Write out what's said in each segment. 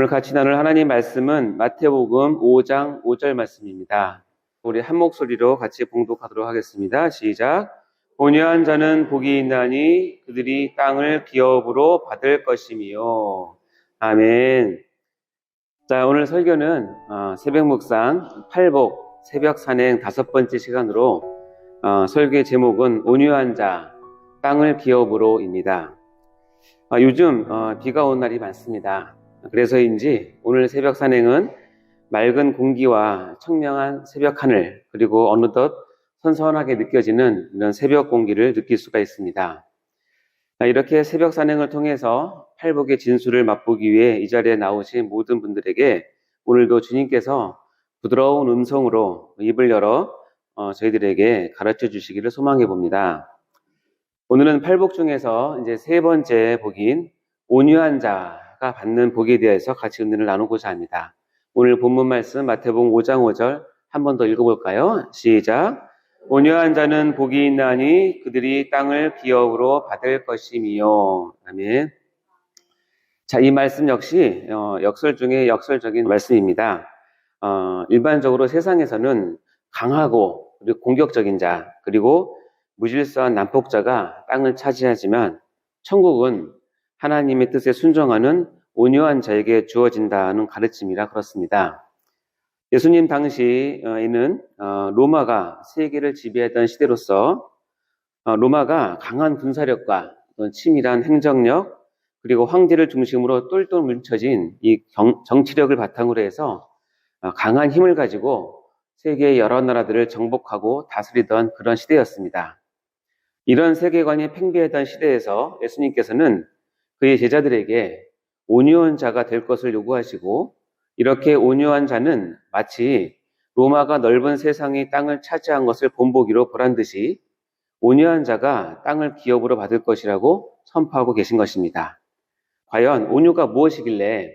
오늘 같이 나눌 하나님 말씀은 마태복음 5장 5절 말씀입니다. 우리 한 목소리로 같이 봉독하도록 하겠습니다. 시작. 온유한 자는 복이 있나니 그들이 땅을 기업으로 받을 것이며. 아멘. 자, 오늘 설교는 새벽 묵상, 팔복, 새벽 산행 5번째 시간으로 설교의 제목은 온유한 자, 땅을 기업으로입니다. 요즘 비가 온 날이 많습니다. 그래서인지 오늘 새벽 산행은 맑은 공기와 청명한 새벽 하늘, 그리고 어느덧 선선하게 느껴지는 이런 새벽 공기를 느낄 수가 있습니다. 이렇게 새벽 산행을 통해서 팔복의 진수를 맛보기 위해 이 자리에 나오신 모든 분들에게 오늘도 주님께서 부드러운 음성으로 입을 열어 저희들에게 가르쳐 주시기를 소망해 봅니다. 오늘은 팔복 중에서 이제 세 번째 복인 온유한 자가 받는 복에 대해서 같이 은혜를 나누고자 합니다. 오늘 본문 말씀 마태복음 5장 5절 한 번 더 읽어볼까요? 시작. 온유한 자는 복이 있나니 그들이 땅을 기업으로 받을 것이며. 아멘. 자, 이 말씀 역시 역설 중에 역설적인 말씀입니다. 일반적으로 세상에서는 강하고 그리고 공격적인 자, 그리고 무질서한 난폭자가 땅을 차지하지만 천국은 하나님의 뜻에 순종하는 온유한 자에게 주어진다는 가르침이라 그렇습니다. 예수님 당시에는 로마가 세계를 지배했던 시대로서 로마가 강한 군사력과 치밀한 행정력, 그리고 황제를 중심으로 똘똘 뭉쳐진 이 정치력을 바탕으로 해서 강한 힘을 가지고 세계의 여러 나라들을 정복하고 다스리던 그런 시대였습니다. 이런 세계관이 팽배했던 시대에서 예수님께서는 그의 제자들에게 온유한 자가 될 것을 요구하시고, 이렇게 온유한 자는 마치 로마가 넓은 세상이 땅을 차지한 것을 본보기로 보란 듯이 온유한 자가 땅을 기업으로 받을 것이라고 선포하고 계신 것입니다. 과연 온유가 무엇이길래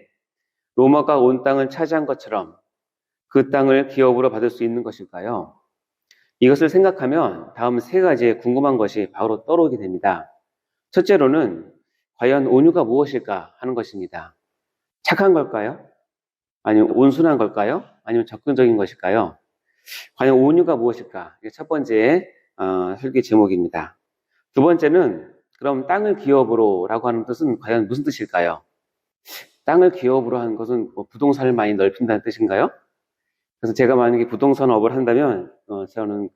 로마가 온 땅을 차지한 것처럼 그 땅을 기업으로 받을 수 있는 것일까요? 이것을 생각하면 다음 세 가지의 궁금한 것이 바로 떠오르게 됩니다. 첫째로는 과연 온유가 무엇일까 하는 것입니다. 착한 걸까요? 아니면 온순한 걸까요? 아니면 적극적인 것일까요? 과연 온유가 무엇일까? 이게 첫 번째 설교 제목입니다. 두 번째는 그럼 땅을 기업으로 라고 하는 뜻은 과연 무슨 뜻일까요? 땅을 기업으로 하는 것은 부동산을 많이 넓힌다는 뜻인가요? 그래서 제가 만약에 부동산업을 한다면 저는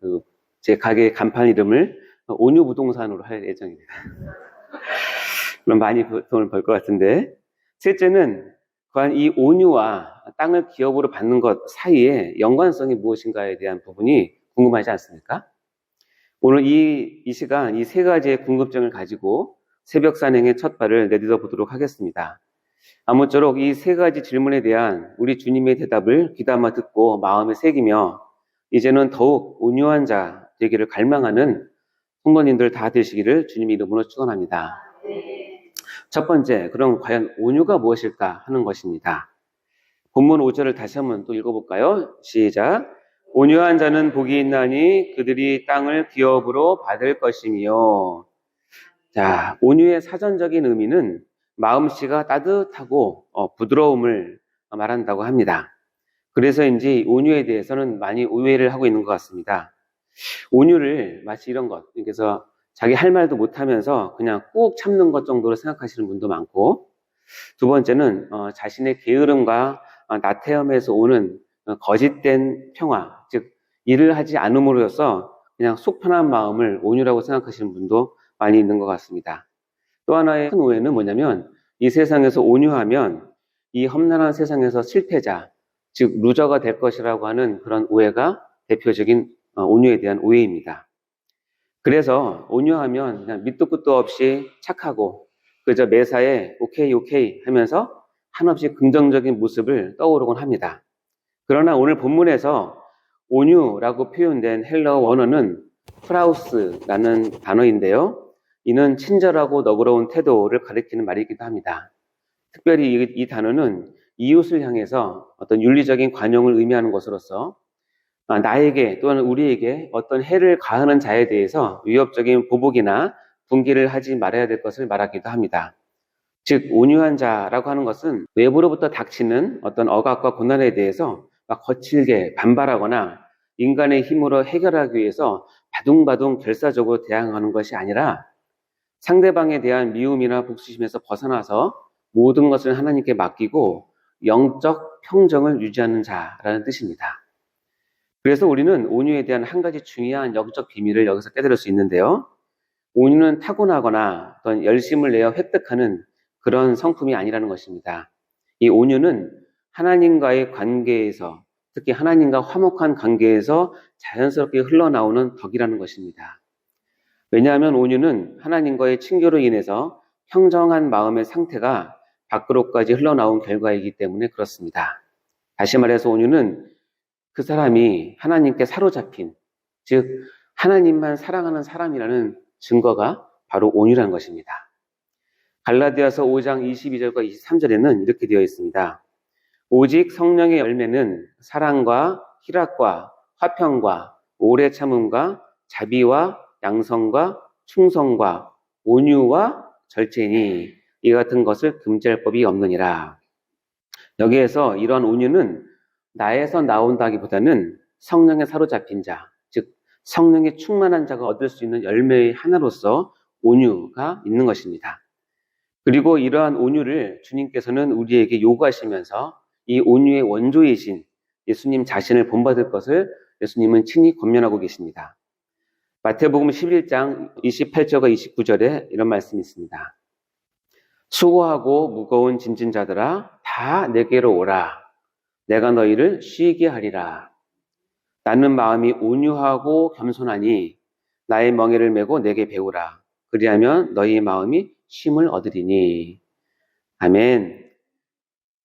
제 가게 간판 이름을 온유부동산으로 할 예정입니다. 그럼 많이 돈을 벌 것 같은데. 셋째는 과연 이 온유와 땅을 기업으로 받는 것 사이에 연관성이 무엇인가에 대한 부분이 궁금하지 않습니까? 오늘 이 시간 이 세 가지의 궁금증을 가지고 새벽 산행의 첫 발을 내딛어 보도록 하겠습니다. 아무쪼록 이 세 가지 질문에 대한 우리 주님의 대답을 귀담아 듣고 마음에 새기며 이제는 더욱 온유한 자 되기를 갈망하는 성도님들 다 되시기를 주님의 이름으로 축원합니다. 첫 번째, 그럼 과연 온유가 무엇일까 하는 것입니다. 본문 5절을 다시 한번 또 읽어볼까요? 시작. 온유한 자는 복이 있나니 그들이 땅을 기업으로 받을 것이며. 자, 온유의 사전적인 의미는 마음씨가 따뜻하고 부드러움을 말한다고 합니다. 그래서인지 온유에 대해서는 많이 오해를 하고 있는 것 같습니다. 온유를 마치 이런 것, 그래서 자기 할 말도 못하면서 그냥 꾹 참는 것 정도로 생각하시는 분도 많고, 두 번째는 자신의 게으름과 나태함에서 오는 거짓된 평화, 즉 일을 하지 않음으로써 그냥 속 편한 마음을 온유라고 생각하시는 분도 많이 있는 것 같습니다. 또 하나의 큰 오해는 뭐냐면 이 세상에서 온유하면 이 험난한 세상에서 실패자, 즉 루저가 될 것이라고 하는 그런 오해가 대표적인 온유에 대한 오해입니다. 그래서 온유하면 그냥 밑도 끝도 없이 착하고 그저 매사에 오케이 하면서 한없이 긍정적인 모습을 떠오르곤 합니다. 그러나 오늘 본문에서 온유라고 표현된 헬러 원어는 프라우스라는 단어인데요. 이는 친절하고 너그러운 태도를 가리키는 말이기도 합니다. 특별히 이 단어는 이웃을 향해서 어떤 윤리적인 관용을 의미하는 것으로서 나에게 또는 우리에게 어떤 해를 가하는 자에 대해서 위협적인 보복이나 분기를 하지 말아야 될 것을 말하기도 합니다. 즉 온유한 자라고 하는 것은 외부로부터 닥치는 어떤 억압과 고난에 대해서 막 거칠게 반발하거나 인간의 힘으로 해결하기 위해서 바둥바둥 결사적으로 대항하는 것이 아니라 상대방에 대한 미움이나 복수심에서 벗어나서 모든 것을 하나님께 맡기고 영적 평정을 유지하는 자라는 뜻입니다. 그래서 우리는 온유에 대한 한 가지 중요한 영적 비밀을 여기서 깨달을 수 있는데요. 온유는 타고나거나 어떤 열심을 내어 획득하는 그런 성품이 아니라는 것입니다. 이 온유는 하나님과의 관계에서, 특히 하나님과 화목한 관계에서 자연스럽게 흘러나오는 덕이라는 것입니다. 왜냐하면 온유는 하나님과의 친교로 인해서 평정한 마음의 상태가 밖으로까지 흘러나온 결과이기 때문에 그렇습니다. 다시 말해서 온유는 그 사람이 하나님께 사로잡힌, 즉 하나님만 사랑하는 사람이라는 증거가 바로 온유라는 것입니다. 갈라디아서 5장 22절과 23절에는 이렇게 되어 있습니다. 오직 성령의 열매는 사랑과 희락과 화평과 오래 참음과 자비와 양성과 충성과 온유와 절제니 이 같은 것을 금지할 법이 없느니라. 여기에서 이러한 온유는 나에서 나온다기보다는 성령에 사로잡힌 자, 즉 성령에 충만한 자가 얻을 수 있는 열매의 하나로서 온유가 있는 것입니다. 그리고 이러한 온유를 주님께서는 우리에게 요구하시면서 이 온유의 원조이신 예수님 자신을 본받을 것을 예수님은 친히 권면하고 계십니다. 마태복음 11장 28절과 29절에 이런 말씀이 있습니다. 수고하고 무거운 짐진 자들아 다 내게로 오라. 내가 너희를 쉬게 하리라. 나는 마음이 온유하고 겸손하니 나의 멍에를 메고 내게 배우라. 그리하면 너희 마음이 쉼을 얻으리니. 아멘.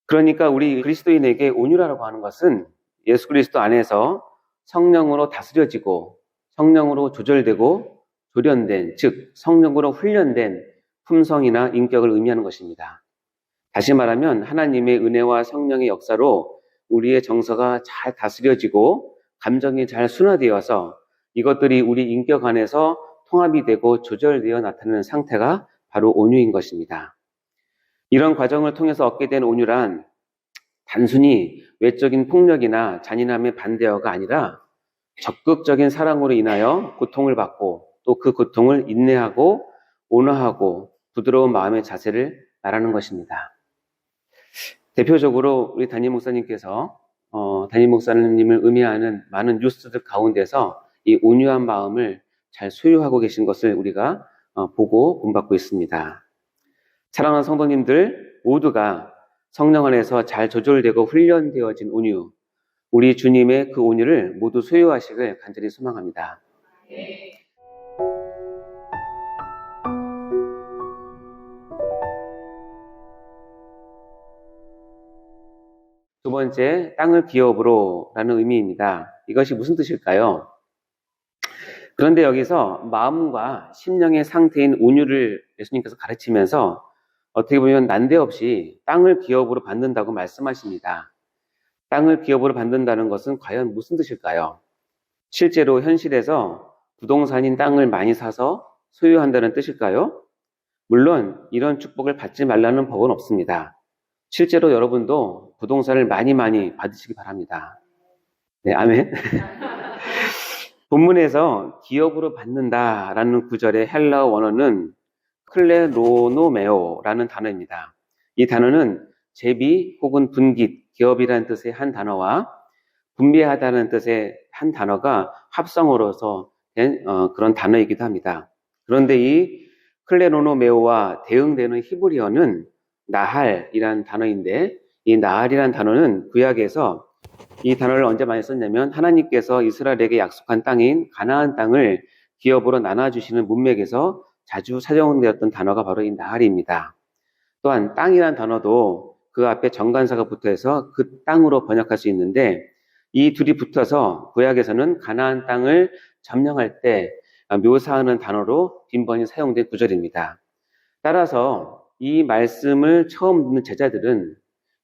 그러니까 우리 그리스도인에게 온유라고 하는 것은 예수 그리스도 안에서 성령으로 다스려지고 성령으로 조절되고 조련된, 즉 성령으로 훈련된 품성이나 인격을 의미하는 것입니다. 다시 말하면 하나님의 은혜와 성령의 역사로 우리의 정서가 잘 다스려지고 감정이 잘 순화되어서 이것들이 우리 인격 안에서 통합이 되고 조절되어 나타나는 상태가 바로 온유인 것입니다. 이런 과정을 통해서 얻게 된 온유란 단순히 외적인 폭력이나 잔인함의 반대어가 아니라 적극적인 사랑으로 인하여 고통을 받고 또 그 고통을 인내하고 온화하고 부드러운 마음의 자세를 말하는 것입니다. 대표적으로 우리 담임 목사님께서 담임 목사님을 의미하는 많은 뉴스들 가운데서 이 온유한 마음을 잘 소유하고 계신 것을 우리가 보고 본받고 있습니다. 사랑하는 성도님들 모두가 성령 안에서 잘 조절되고 훈련되어진 온유, 우리 주님의 그 온유를 모두 소유하시길 간절히 소망합니다. 두 번째, 땅을 기업으로 라는 의미입니다. 이것이 무슨 뜻일까요? 그런데 여기서 마음과 심령의 상태인 온유를 예수님께서 가르치면서 어떻게 보면 난데없이 땅을 기업으로 받는다고 말씀하십니다. 땅을 기업으로 받는다는 것은 과연 무슨 뜻일까요? 실제로 현실에서 부동산인 땅을 많이 사서 소유한다는 뜻일까요? 물론 이런 축복을 받지 말라는 법은 없습니다. 실제로 여러분도 부동산을 많이 받으시기 바랍니다. 네, 아멘. 본문에서 기업으로 받는다라는 구절의 헬라어 원어는 클레로노메오라는 단어입니다. 이 단어는 제비 혹은 분깃, 기업이라는 뜻의 한 단어와 분배하다는 뜻의 한 단어가 합성어로서 된 그런 단어이기도 합니다. 그런데 이 클레로노메오와 대응되는 히브리어는 나할이라는 단어인데 이 나할이라는 단어는 구약에서 이 단어를 언제 많이 썼냐면 하나님께서 이스라엘에게 약속한 땅인 가나안 땅을 기업으로 나눠주시는 문맥에서 자주 사용되었던 단어가 바로 이 나할입니다. 또한 땅이라는 단어도 그 앞에 정관사가 붙어서 그 땅으로 번역할 수 있는데 이 둘이 붙어서 구약에서는 가나안 땅을 점령할 때 묘사하는 단어로 빈번히 사용된 구절입니다. 따라서 이 말씀을 처음 듣는 제자들은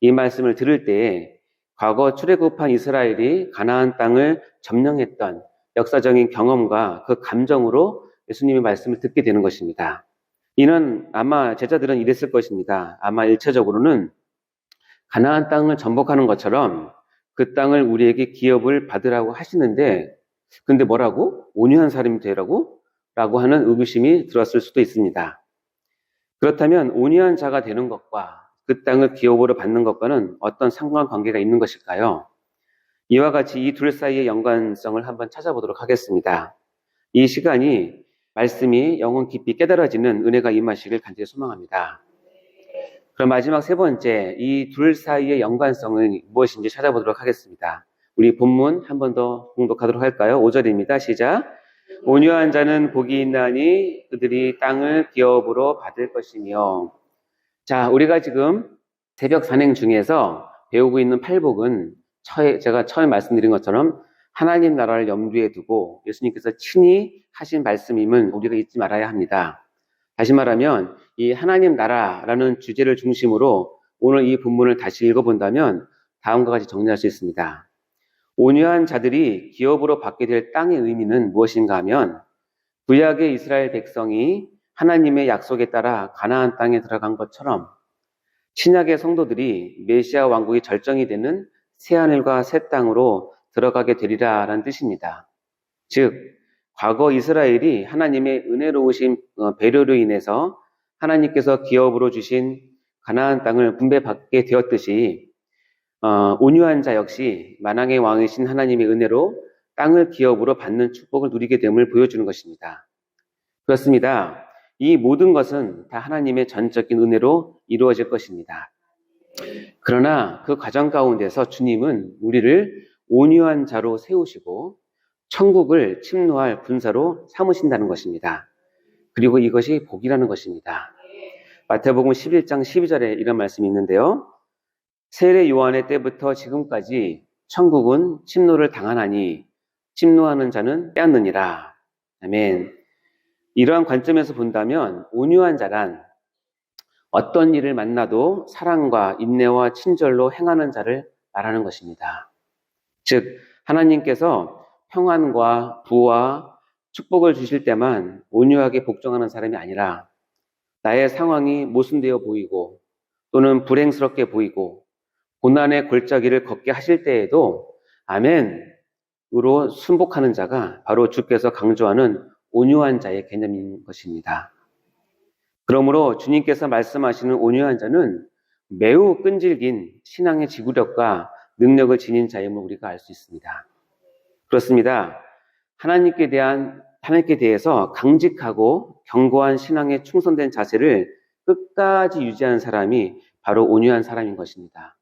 이 말씀을 들을 때에 과거 출애굽한 이스라엘이 가나안 땅을 점령했던 역사적인 경험과 그 감정으로 예수님의 말씀을 듣게 되는 것입니다. 이는 아마 제자들은 이랬을 것입니다. 아마 일차적으로는 가나안 땅을 정복하는 것처럼 그 땅을 우리에게 기업을 받으라고 하시는데, 근데 뭐라고? 온유한 사람이 되라고? 라고 하는 의구심이 들었을 수도 있습니다. 그렇다면 온유한 자가 되는 것과 그 땅을 기업으로 받는 것과는 어떤 상관관계가 있는 것일까요? 이와 같이 이 둘 사이의 연관성을 한번 찾아보도록 하겠습니다. 이 시간이 말씀이 영혼 깊이 깨달아지는 은혜가 임하시길 간절히 소망합니다. 그럼 마지막 세 번째, 이 둘 사이의 연관성은 무엇인지 찾아보도록 하겠습니다. 우리 본문 한 번 더 공독하도록 할까요? 5절입니다. 시작. 온유한 자는 복이 있나니 그들이 땅을 기업으로 받을 것이며. 자, 우리가 지금 새벽 산행 중에서 배우고 있는 팔복은 제가 처음에 말씀드린 것처럼 하나님 나라를 염두에 두고 예수님께서 친히 하신 말씀임을 우리가 잊지 말아야 합니다. 다시 말하면 이 하나님 나라라는 주제를 중심으로 오늘 이 본문을 다시 읽어본다면 다음과 같이 정리할 수 있습니다. 온유한 자들이 기업으로 받게 될 땅의 의미는 무엇인가 하면 구약의 이스라엘 백성이 하나님의 약속에 따라 가나안 땅에 들어간 것처럼 신약의 성도들이 메시아 왕국이 절정이 되는 새하늘과 새 땅으로 들어가게 되리라라는 뜻입니다. 즉 과거 이스라엘이 하나님의 은혜로우신 배려로 인해서 하나님께서 기업으로 주신 가나안 땅을 분배받게 되었듯이 온유한 자 역시 만왕의 왕이신 하나님의 은혜로 땅을 기업으로 받는 축복을 누리게 됨을 보여주는 것입니다. 그렇습니다. 이 모든 것은 다 하나님의 전적인 은혜로 이루어질 것입니다. 그러나 그 과정 가운데서 주님은 우리를 온유한 자로 세우시고 천국을 침노할 군사로 삼으신다는 것입니다. 그리고 이것이 복이라는 것입니다. 마태복음 11장 12절에 이런 말씀이 있는데요. 세례 요한의 때부터 지금까지 천국은 침노를 당하나니 침노하는 자는 빼앗느니라. 아멘. 이러한 관점에서 본다면 온유한 자란 어떤 일을 만나도 사랑과 인내와 친절로 행하는 자를 말하는 것입니다. 즉 하나님께서 평안과 부와 축복을 주실 때만 온유하게 복종하는 사람이 아니라 나의 상황이 모순되어 보이고 또는 불행스럽게 보이고 고난의 골짜기를 걷게 하실 때에도 아멘으로 순복하는 자가 바로 주께서 강조하는 온유한 자의 개념인 것입니다. 그러므로 주님께서 말씀하시는 온유한 자는 매우 끈질긴 신앙의 지구력과 능력을 지닌 자임을 우리가 알 수 있습니다. 그렇습니다. 하나님께 대해서 강직하고 견고한 신앙에 충성된 자세를 끝까지 유지하는 사람이 바로 온유한 사람인 것입니다.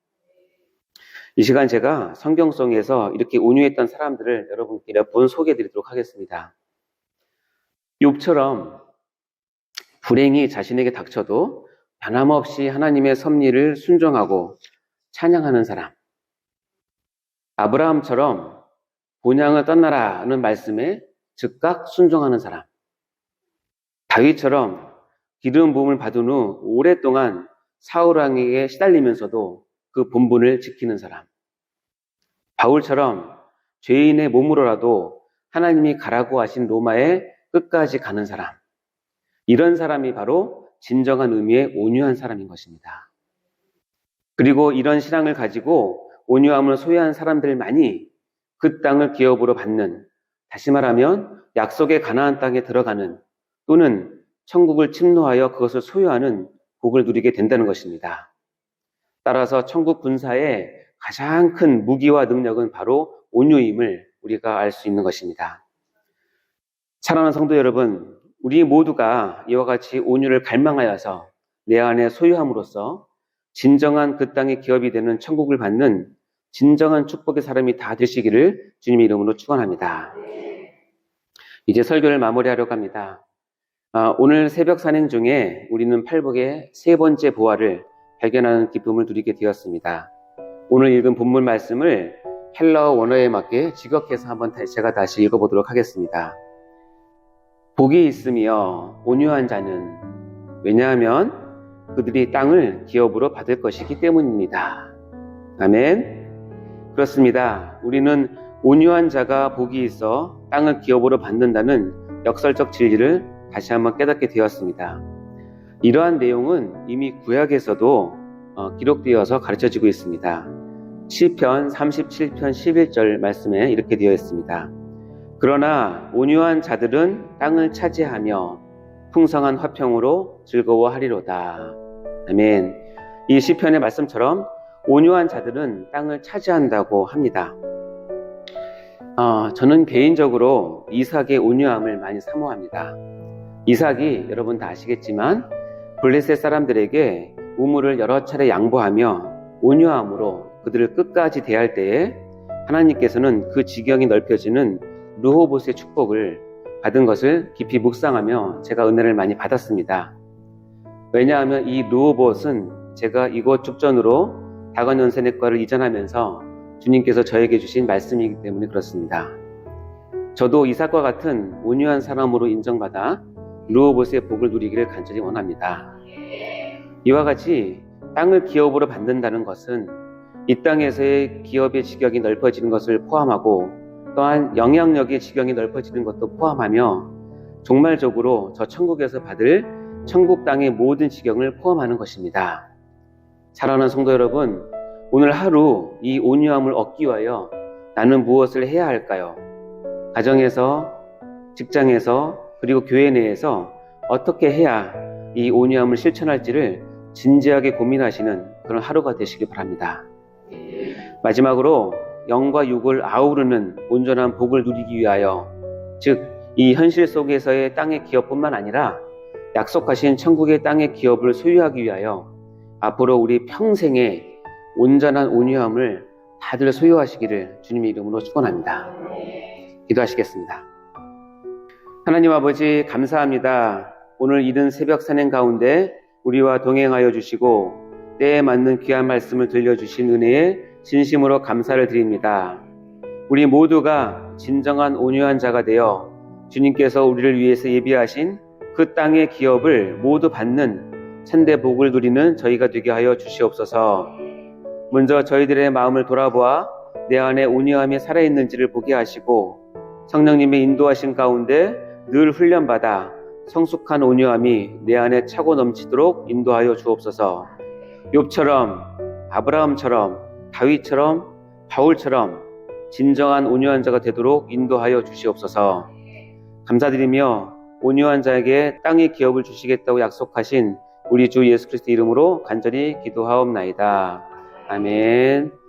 이 시간 제가 성경 속에서 이렇게 온유했던 사람들을 여러분께 몇 분 소개해 드리도록 하겠습니다. 욥처럼 불행이 자신에게 닥쳐도 변함없이 하나님의 섭리를 순종하고 찬양하는 사람. 아브라함처럼 본향을 떠나라는 말씀에 즉각 순종하는 사람. 다윗처럼 기름 부음을 받은 후 오랫동안 사울 왕에게 시달리면서도 그 본분을 지키는 사람. 바울처럼 죄인의 몸으로라도 하나님이 가라고 하신 로마에 끝까지 가는 사람. 이런 사람이 바로 진정한 의미의 온유한 사람인 것입니다. 그리고 이런 신앙을 가지고 온유함을 소유한 사람들만이 그 땅을 기업으로 받는, 다시 말하면 약속의 가나안 땅에 들어가는 또는 천국을 침노하여 그것을 소유하는 복을 누리게 된다는 것입니다. 따라서 천국 군사의 가장 큰 무기와 능력은 바로 온유임을 우리가 알 수 있는 것입니다. 사랑하는 성도 여러분, 우리 모두가 이와 같이 온유를 갈망하여서 내 안에 소유함으로써 진정한 그 땅의 기업이 되는 천국을 받는 진정한 축복의 사람이 다 되시기를 주님의 이름으로 축원합니다. 이제 설교를 마무리하려고 합니다. 오늘 새벽 산행 중에 우리는 팔복의 세 번째 보화를 발견하는 기쁨을 누리게 되었습니다. 오늘 읽은 본문 말씀을 헬라어 원어에 맞게 직역해서 한번 제가 다시 읽어보도록 하겠습니다. 복이 있으며 온유한 자는, 왜냐하면 그들이 땅을 기업으로 받을 것이기 때문입니다. 아멘. 그렇습니다. 우리는 온유한 자가 복이 있어 땅을 기업으로 받는다는 역설적 진리를 다시 한번 깨닫게 되었습니다. 이러한 내용은 이미 구약에서도 기록되어서 가르쳐지고 있습니다. 시편 37편 11절 말씀에 이렇게 되어 있습니다. 그러나 온유한 자들은 땅을 차지하며 풍성한 화평으로 즐거워하리로다. 아멘. 이 시편의 말씀처럼 온유한 자들은 땅을 차지한다고 합니다. 저는 개인적으로 이삭의 온유함을 많이 사모합니다. 이삭이 여러분 다 아시겠지만 블레셋 사람들에게 우물을 여러 차례 양보하며 온유함으로 그들을 끝까지 대할 때에 하나님께서는 그 지경이 넓혀지는 르호봇의 축복을 받은 것을 깊이 묵상하며 제가 은혜를 많이 받았습니다. 왜냐하면 이 르호봇은 제가 이곳 죽전으로 다관연세내과를 이전하면서 주님께서 저에게 주신 말씀이기 때문에 그렇습니다. 저도 이삭과 같은 온유한 사람으로 인정받아 르호봇의 복을 누리기를 간절히 원합니다. 이와 같이 땅을 기업으로 받는다는 것은 이 땅에서의 기업의 지경이 넓어지는 것을 포함하고 또한 영향력의 지경이 넓어지는 것도 포함하며 종말적으로 저 천국에서 받을 천국 땅의 모든 지경을 포함하는 것입니다. 사랑하는 성도 여러분, 오늘 하루 이 온유함을 얻기 위하여 나는 무엇을 해야 할까요? 가정에서, 직장에서, 그리고 교회 내에서 어떻게 해야 이 온유함을 실천할지를 진지하게 고민하시는 그런 하루가 되시기 바랍니다. 마지막으로 영과 육을 아우르는 온전한 복을 누리기 위하여, 즉 이 현실 속에서의 땅의 기업뿐만 아니라 약속하신 천국의 땅의 기업을 소유하기 위하여 앞으로 우리 평생에 온전한 온유함을 다들 소유하시기를 주님의 이름으로 축원합니다. 기도하시겠습니다. 하나님 아버지 감사합니다. 오늘 이른 새벽 산행 가운데 우리와 동행하여 주시고 때에 맞는 귀한 말씀을 들려주신 은혜에 진심으로 감사를 드립니다. 우리 모두가 진정한 온유한 자가 되어 주님께서 우리를 위해서 예비하신 그 땅의 기업을 모두 받는 참된 복을 누리는 저희가 되게 하여 주시옵소서. 먼저 저희들의 마음을 돌아보아 내 안에 온유함이 살아있는지를 보게 하시고 성령님의 인도하신 가운데 늘 훈련받아 성숙한 온유함이 내 안에 차고 넘치도록 인도하여 주옵소서. 욥처럼, 아브라함처럼, 다윗처럼, 바울처럼 진정한 온유한 자가 되도록 인도하여 주시옵소서. 감사드리며 온유한 자에게 땅의 기업을 주시겠다고 약속하신 우리 주 예수 그리스도 이름으로 간절히 기도하옵나이다. 아멘.